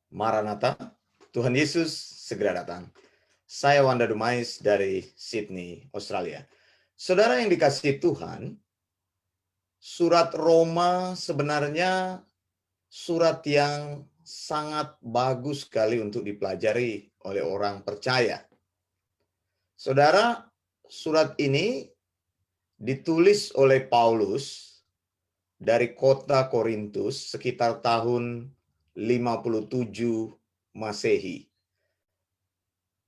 Maranatha, Tuhan Yesus segera datang. Saya Wanda Dumais dari Sydney, Australia. Saudara yang dikasihi Tuhan, surat Roma sebenarnya surat yang sangat bagus sekali untuk dipelajari oleh orang percaya. Saudara, surat ini ditulis oleh Paulus dari kota Korintus sekitar tahun 57 Masehi.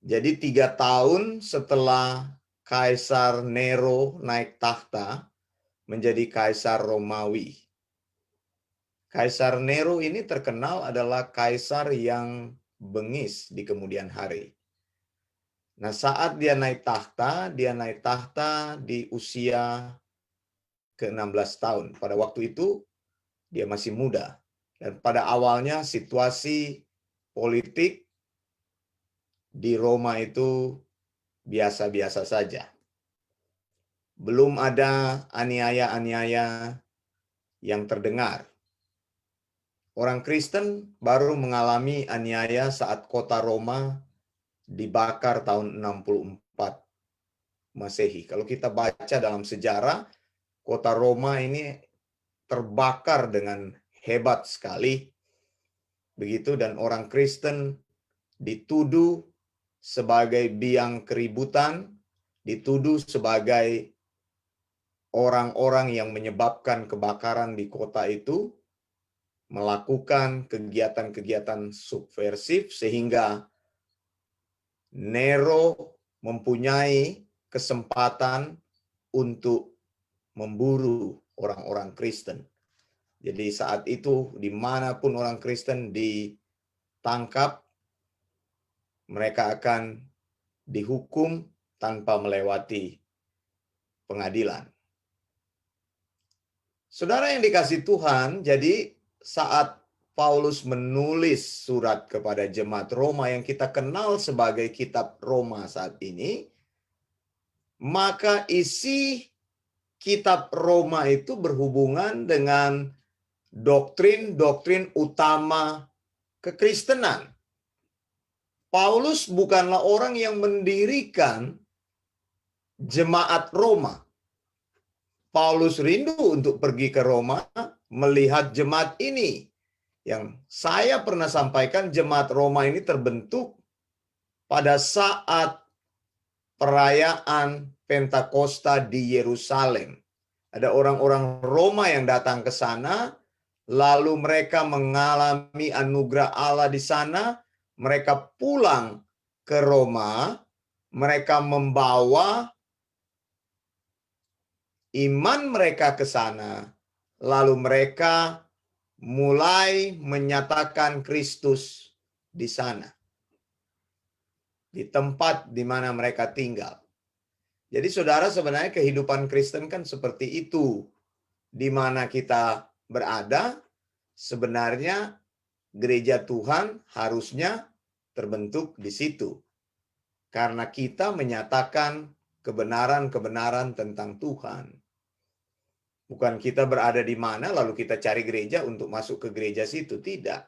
Jadi 3 tahun setelah Kaisar Nero naik tahta menjadi Kaisar Romawi. Kaisar Nero ini terkenal adalah kaisar yang bengis di kemudian hari. Nah, saat dia naik tahta di usia ke-16 tahun. Pada waktu itu dia masih muda. Dan pada awalnya situasi politik di Roma itu biasa-biasa saja. Belum ada aniaya-aniaya yang terdengar. Orang Kristen baru mengalami aniaya saat kota Roma dibakar tahun 64 Masehi. Kalau kita baca dalam sejarah, kota Roma ini terbakar dengan hebat sekali. Begitu, dan orang Kristen dituduh sebagai biang keributan, dituduh sebagai orang-orang yang menyebabkan kebakaran di kota itu, melakukan kegiatan-kegiatan subversif sehingga Nero mempunyai kesempatan untuk memburu orang-orang Kristen. Jadi saat itu dimanapun orang Kristen ditangkap, mereka akan dihukum tanpa melewati pengadilan. Saudara yang dikasihi Tuhan, jadi saat Paulus menulis surat kepada jemaat Roma yang kita kenal sebagai kitab Roma saat ini, maka isi kitab Roma itu berhubungan dengan doktrin-doktrin utama kekristenan. Paulus bukanlah orang yang mendirikan jemaat Roma. Paulus rindu untuk pergi ke Roma, melihat jemaat ini. Yang saya pernah sampaikan, jemaat Roma ini terbentuk pada saat perayaan Pentakosta di Yerusalem. Ada orang-orang Roma yang datang ke sana, lalu mereka mengalami anugerah Allah di sana, mereka pulang ke Roma, mereka membawa iman mereka ke sana, lalu mereka mulai menyatakan Kristus di sana, di tempat di mana mereka tinggal. Jadi saudara, sebenarnya kehidupan Kristen kan seperti itu. Di mana kita berada, sebenarnya gereja Tuhan harusnya terbentuk di situ. Karena kita menyatakan kebenaran-kebenaran tentang Tuhan. Bukan kita berada di mana lalu kita cari gereja untuk masuk ke gereja situ. Tidak.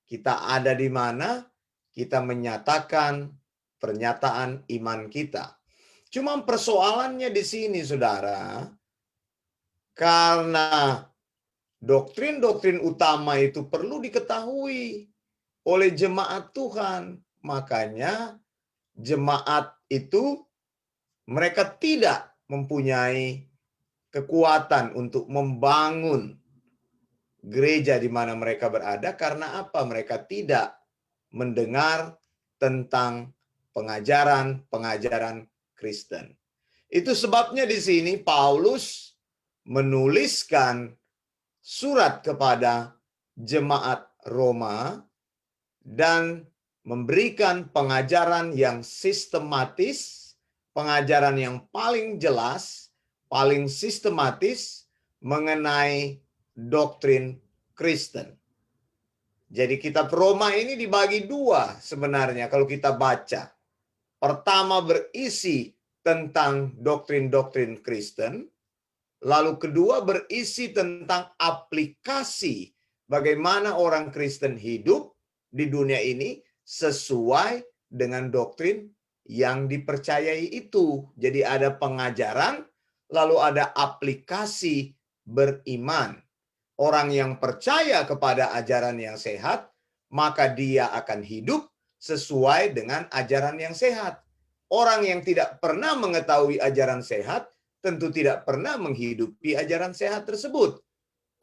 Kita ada di mana kita menyatakan pernyataan iman kita. Cuma persoalannya di sini, saudara, karena doktrin-doktrin utama itu perlu diketahui oleh jemaat Tuhan. Makanya jemaat itu mereka tidak mempunyai kekuatan untuk membangun gereja di mana mereka berada. Karena apa? Mereka tidak mendengar tentang pengajaran-pengajaran Kristen. Itu sebabnya di sini Paulus menuliskan surat kepada jemaat Roma dan memberikan pengajaran yang sistematis, pengajaran yang paling jelas, paling sistematis mengenai doktrin Kristen. Jadi kitab Roma ini dibagi dua sebenarnya kalau kita baca. Pertama berisi tentang doktrin-doktrin Kristen, lalu kedua berisi tentang aplikasi bagaimana orang Kristen hidup di dunia ini sesuai dengan doktrin yang dipercayai itu. Jadi ada pengajaran, lalu ada aplikasi beriman. Orang yang percaya kepada ajaran yang sehat, maka dia akan hidup sesuai dengan ajaran yang sehat. Orang yang tidak pernah mengetahui ajaran sehat, tentu tidak pernah menghidupi ajaran sehat tersebut.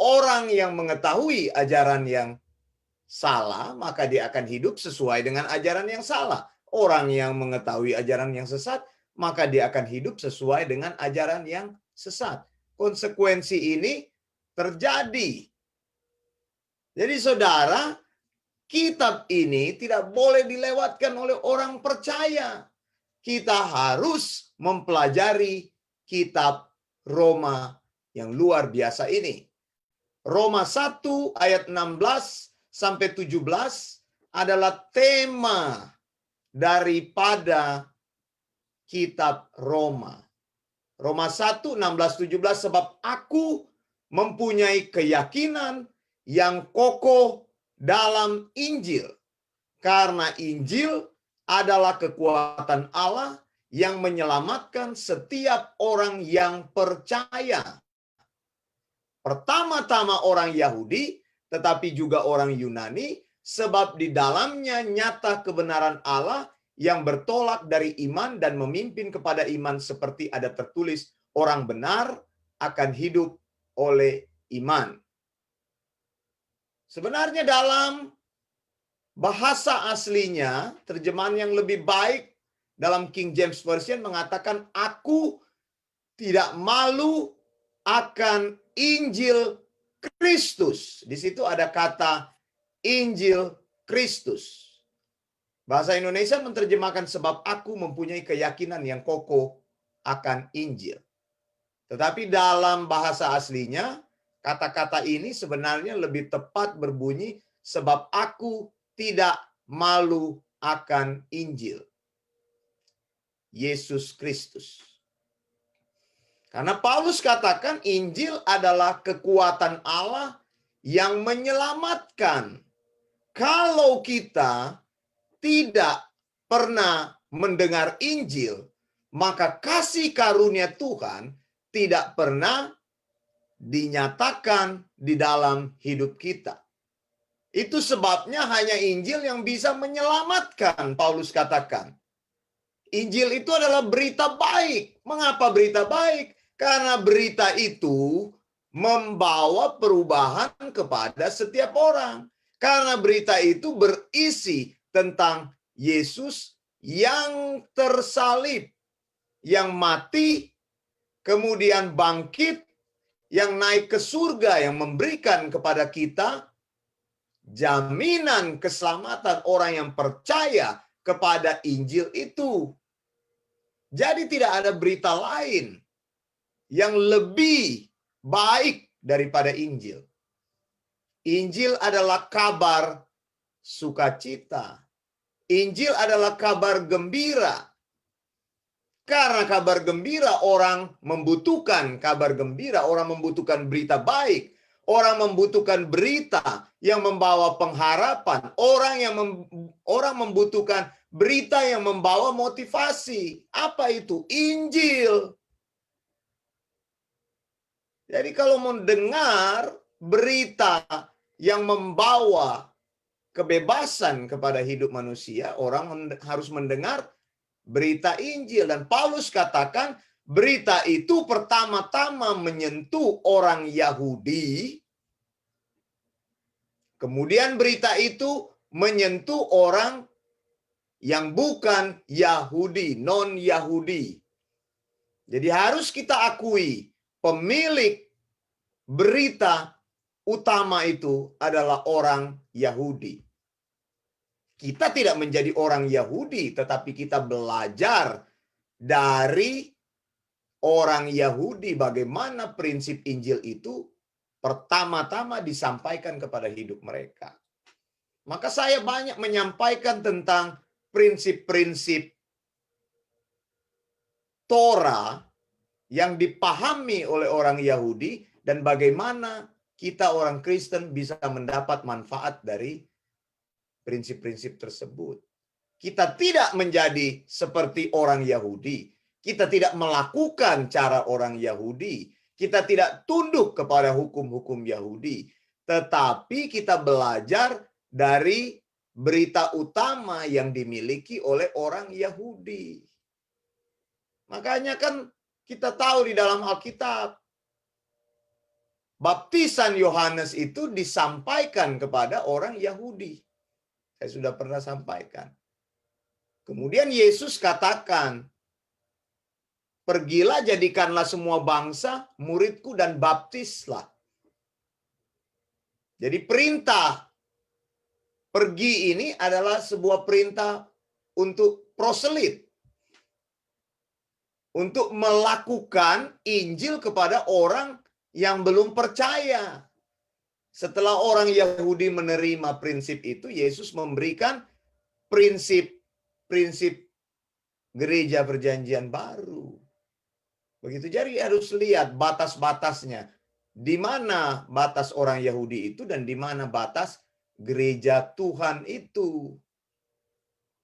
Orang yang mengetahui ajaran yang salah, maka dia akan hidup sesuai dengan ajaran yang salah. Orang yang mengetahui ajaran yang sesat, maka dia akan hidup sesuai dengan ajaran yang sesat. Konsekuensi ini terjadi. Jadi saudara, kitab ini tidak boleh dilewatkan oleh orang percaya. Kita harus mempelajari kitab Roma yang luar biasa ini. Roma 1 ayat 16 sampai 17 adalah tema daripada kitab Roma. Roma 1, 16, 17, sebab aku mempunyai keyakinan yang kokoh dalam Injil. Karena Injil adalah kekuatan Allah yang menyelamatkan setiap orang yang percaya. Pertama-tama orang Yahudi, tetapi juga orang Yunani, sebab di dalamnya nyata kebenaran Allah yang bertolak dari iman dan memimpin kepada iman seperti ada tertulis, orang benar akan hidup oleh iman. Sebenarnya dalam bahasa aslinya, terjemahan yang lebih baik dalam King James Version mengatakan, aku tidak malu akan Injil Kristus. Di situ ada kata Injil Kristus. Bahasa Indonesia menerjemahkan sebab aku mempunyai keyakinan yang kokoh akan Injil. Tetapi dalam bahasa aslinya, kata-kata ini sebenarnya lebih tepat berbunyi sebab aku tidak malu akan Injil Yesus Kristus. Karena Paulus katakan Injil adalah kekuatan Allah yang menyelamatkan. Kalau kita tidak pernah mendengar Injil, maka kasih karunia Tuhan tidak pernah dinyatakan di dalam hidup kita. Itu sebabnya hanya Injil yang bisa menyelamatkan, Paulus katakan. Injil itu adalah berita baik. Mengapa berita baik? Karena berita itu membawa perubahan kepada setiap orang. Karena berita itu berisi tentang Yesus yang tersalib, yang mati, kemudian bangkit, yang naik ke surga, yang memberikan kepada kita jaminan keselamatan orang yang percaya kepada Injil itu. Jadi tidak ada berita lain yang lebih baik daripada Injil. Injil adalah kabar sukacita. Injil adalah kabar gembira. Karena kabar gembira, orang membutuhkan kabar gembira, orang membutuhkan berita baik, orang membutuhkan berita yang membawa pengharapan, orang membutuhkan berita yang membawa motivasi. Apa itu? Injil. Jadi kalau mendengar berita yang membawa kebebasan kepada hidup manusia, orang harus mendengar berita Injil. Dan Paulus katakan berita itu pertama-tama menyentuh orang Yahudi, kemudian berita itu menyentuh orang yang bukan Yahudi, non-Yahudi. Jadi harus kita akui, pemilik berita utama itu adalah orang Yahudi. Kita tidak menjadi orang Yahudi, tetapi kita belajar dari orang Yahudi bagaimana prinsip Injil itu pertama-tama disampaikan kepada hidup mereka. Maka saya banyak menyampaikan tentang prinsip-prinsip Torah yang dipahami oleh orang Yahudi dan bagaimana kita orang Kristen bisa mendapat manfaat dari prinsip-prinsip tersebut. Kita tidak menjadi seperti orang Yahudi. Kita tidak melakukan cara orang Yahudi. Kita tidak tunduk kepada hukum-hukum Yahudi. Tetapi kita belajar dari berita utama yang dimiliki oleh orang Yahudi. Makanya kan kita tahu di dalam Alkitab, baptisan Yohanes itu disampaikan kepada orang Yahudi. Saya sudah pernah sampaikan. Kemudian Yesus katakan, pergilah jadikanlah semua bangsa muridku dan baptislah. Jadi perintah pergi ini adalah sebuah perintah untuk proselit. Untuk melakukan Injil kepada orang yang belum percaya. Setelah orang Yahudi menerima prinsip itu, Yesus memberikan prinsip gereja perjanjian baru. Begitu, jadi harus lihat batas-batasnya. Di mana batas orang Yahudi itu dan di mana batas gereja Tuhan itu.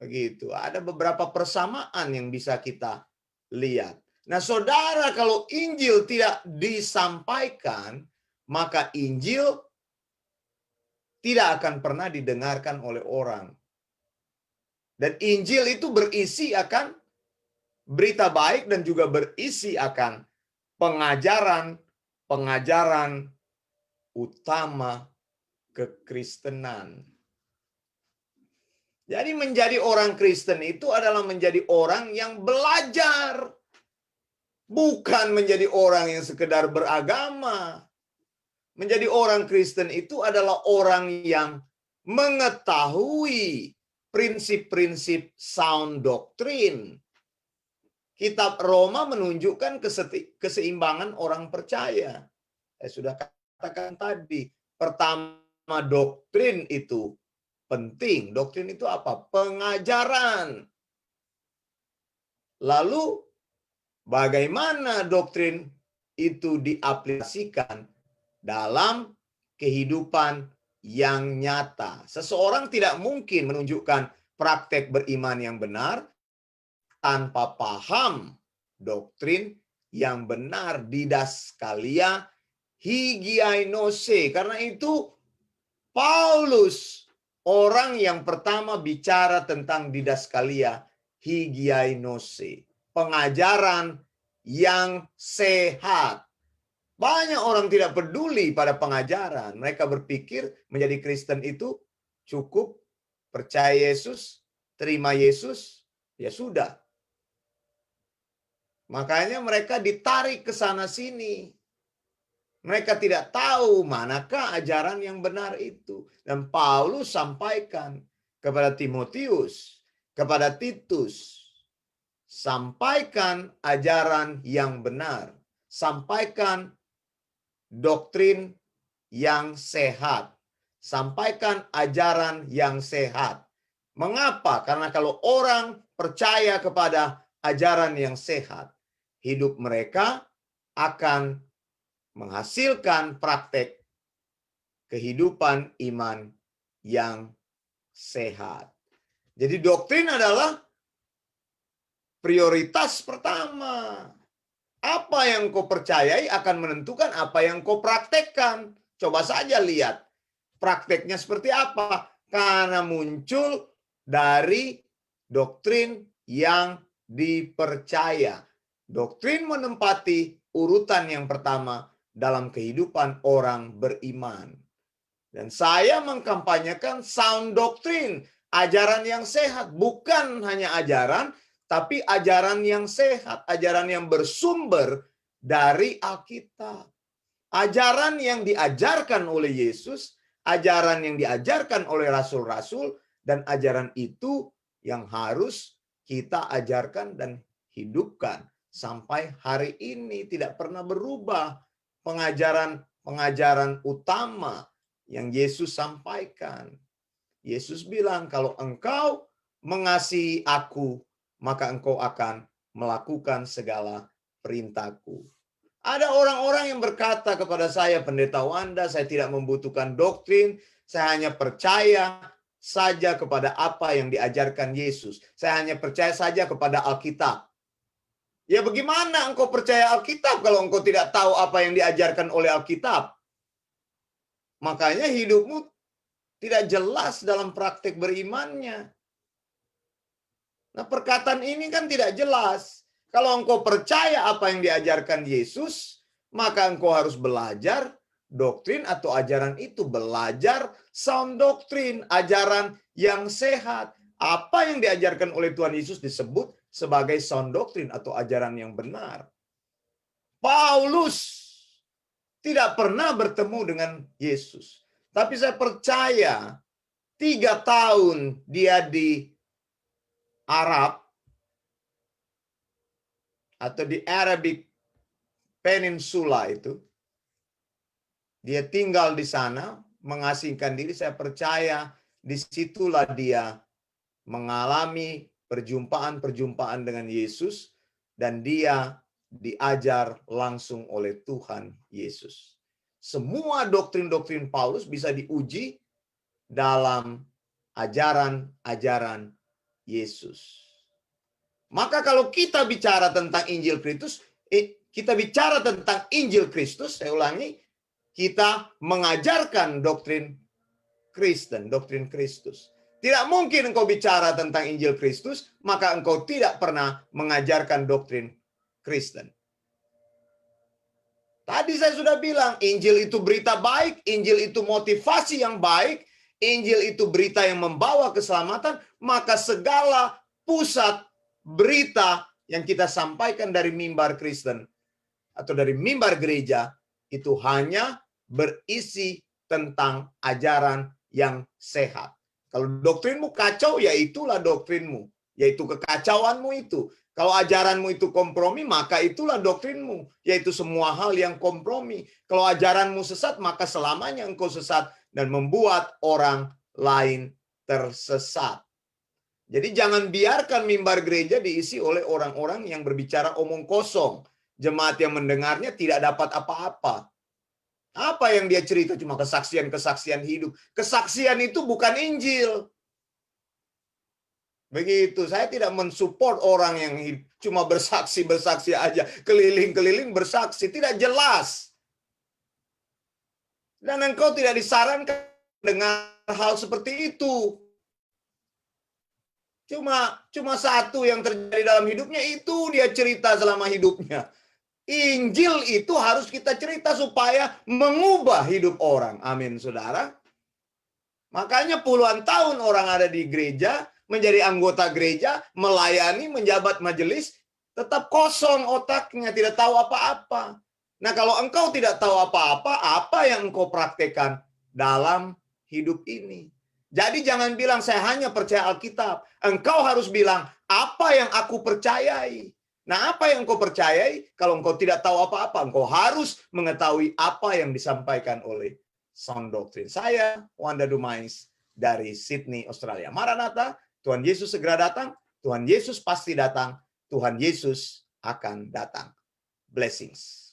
Begitu. Ada beberapa persamaan yang bisa kita lihat. Nah, saudara, kalau Injil tidak disampaikan, maka Injil tidak akan pernah didengarkan oleh orang. Dan Injil itu berisi akan berita baik dan juga berisi akan pengajaran utama kekristenan. Jadi menjadi orang Kristen itu adalah menjadi orang yang belajar. Bukan menjadi orang yang sekedar beragama. Menjadi orang Kristen itu adalah orang yang mengetahui prinsip-prinsip sound doctrine. Kitab Roma menunjukkan keseimbangan orang percaya. Saya sudah katakan tadi. Pertama, doktrin itu penting. Doktrin itu apa? Pengajaran. Lalu bagaimana doktrin itu diaplikasikan dalam kehidupan yang nyata? Seseorang tidak mungkin menunjukkan praktek beriman yang benar tanpa paham doktrin yang benar, didaskalia higiainose. Karena itu Paulus orang yang pertama bicara tentang didaskalia higiainose, pengajaran yang sehat. Banyak orang tidak peduli pada pengajaran. Mereka berpikir menjadi Kristen itu cukup percaya Yesus, terima Yesus, ya sudah. Makanya mereka ditarik ke sana sini. Mereka tidak tahu manakah ajaran yang benar itu. Dan Paulus sampaikan kepada Timotius, kepada Titus, sampaikan ajaran yang benar. Sampaikan doktrin yang sehat. Sampaikan ajaran yang sehat. Mengapa? Karena kalau orang percaya kepada ajaran yang sehat, hidup mereka akan menghasilkan praktek kehidupan iman yang sehat. Jadi doktrin adalah prioritas pertama. Apa yang kau percayai akan menentukan apa yang kau praktekkan. Coba saja lihat prakteknya seperti apa. Karena muncul dari doktrin yang dipercaya. Doktrin menempati urutan yang pertama dalam kehidupan orang beriman. Dan saya mengkampanyekan sound doctrine, ajaran yang sehat. Bukan hanya ajaran, tapi ajaran yang sehat, ajaran yang bersumber dari Alkitab. Ajaran yang diajarkan oleh Yesus, ajaran yang diajarkan oleh rasul-rasul, dan ajaran itu yang harus kita ajarkan dan hidupkan. Sampai hari ini tidak pernah berubah. Pengajaran utama yang Yesus sampaikan. Yesus bilang, kalau engkau mengasihi aku, maka engkau akan melakukan segala perintahku. Ada orang-orang yang berkata kepada saya, Pendeta Wanda, saya tidak membutuhkan doktrin, saya hanya percaya saja kepada apa yang diajarkan Yesus. Saya hanya percaya saja kepada Alkitab. Ya bagaimana engkau percaya Alkitab kalau engkau tidak tahu apa yang diajarkan oleh Alkitab? Makanya hidupmu tidak jelas dalam praktek berimannya. Nah, perkataan ini kan tidak jelas. Kalau engkau percaya apa yang diajarkan Yesus, maka engkau harus belajar doktrin atau ajaran itu. Belajar sound doktrin, ajaran yang sehat. Apa yang diajarkan oleh Tuhan Yesus disebut sebagai sound doktrin atau ajaran yang benar. Paulus tidak pernah bertemu dengan Yesus. Tapi saya percaya 3 tahun dia di Arab atau di Arabic Peninsula itu, dia tinggal di sana, mengasingkan diri. Saya percaya disitulah dia mengalami perjumpaan-perjumpaan dengan Yesus, dan dia diajar langsung oleh Tuhan Yesus. Semua doktrin-doktrin Paulus bisa diuji dalam ajaran-ajaran Yesus. Maka kalau kita bicara tentang Injil Kristus, saya ulangi, kita mengajarkan doktrin Kristen, doktrin Kristus. Tidak mungkin engkau bicara tentang Injil Kristus, maka engkau tidak pernah mengajarkan doktrin Kristen. Tadi saya sudah bilang, Injil itu berita baik, Injil itu motivasi yang baik, Injil itu berita yang membawa keselamatan, maka segala pusat berita yang kita sampaikan dari mimbar Kristen atau dari mimbar gereja itu hanya berisi tentang ajaran yang sehat. Kalau doktrinmu kacau, ya itulah doktrinmu, yaitu kekacauanmu itu. Kalau ajaranmu itu kompromi, maka itulah doktrinmu, yaitu semua hal yang kompromi. Kalau ajaranmu sesat, maka selamanya engkau sesat dan membuat orang lain tersesat. Jadi jangan biarkan mimbar gereja diisi oleh orang-orang yang berbicara omong kosong. Jemaat yang mendengarnya tidak dapat apa-apa. Apa yang dia cerita? Cuma kesaksian-kesaksian hidup. Kesaksian itu bukan Injil. Begitu, saya tidak mensupport orang yang cuma bersaksi aja, keliling-keliling bersaksi, tidak jelas. Dan engkau tidak disarankan dengan hal seperti itu. Cuma satu yang terjadi dalam hidupnya, itu dia cerita selama hidupnya. Injil itu harus kita cerita supaya mengubah hidup orang. Amin, saudara. Makanya puluhan tahun orang ada di gereja, menjadi anggota gereja, melayani, menjabat majelis, tetap kosong otaknya, tidak tahu apa-apa. Nah, kalau engkau tidak tahu apa-apa, apa yang engkau praktekkan dalam hidup ini? Jadi jangan bilang saya hanya percaya Alkitab. Engkau harus bilang apa yang aku percayai. Nah, apa yang engkau percayai? Kalau engkau tidak tahu apa-apa, engkau harus mengetahui apa yang disampaikan oleh sound doctrine. Saya Wanda Dumais dari Sydney, Australia. Maranatha, Tuhan Yesus segera datang, Tuhan Yesus pasti datang, Tuhan Yesus akan datang. Blessings.